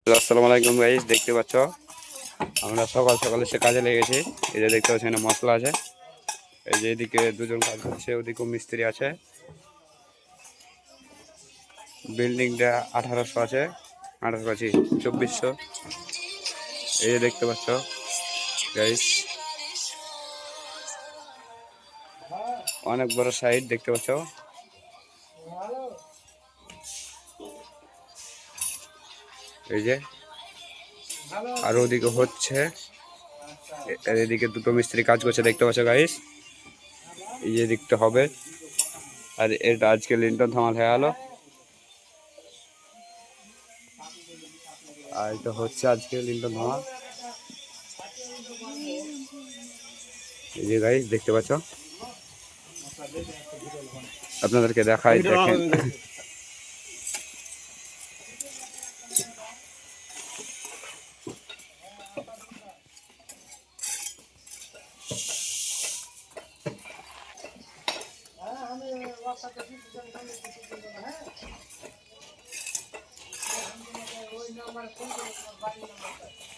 আসসালামু আলাইকুম গাইস, দেখতে পাচ্ছ আমরা সকাল সকালে সে কাজে লেগেছি। এই যে দেখতে পাচ্ছি এখানে মশলা আছে, এই যে এদিকে দুজন কাজ করছে, ওদিকেও মিস্ত্রি আছে। বিল্ডিংটা 1800 আছে, 1800 আছে 2400। এই যে দেখতে পাচ্ছ গাইস, অনেক বড় সাইড দেখতে পাচ্ছ। এই যে আর ওদিকে হচ্ছে, এদিকে দুটো মিস্ত্রি কাজ করছে দেখতে পাচ্ছ গাইস। এই যে দিকটা হবে, আর এটা আজকে লিন্টন থামাল হয়ে গেল। আর এটা হচ্ছে আজকে লিন্টন থামাল। এই যে গাইস দেখতে পাচ্ছ, আপনাদেরকে দেখাই, দেখেন।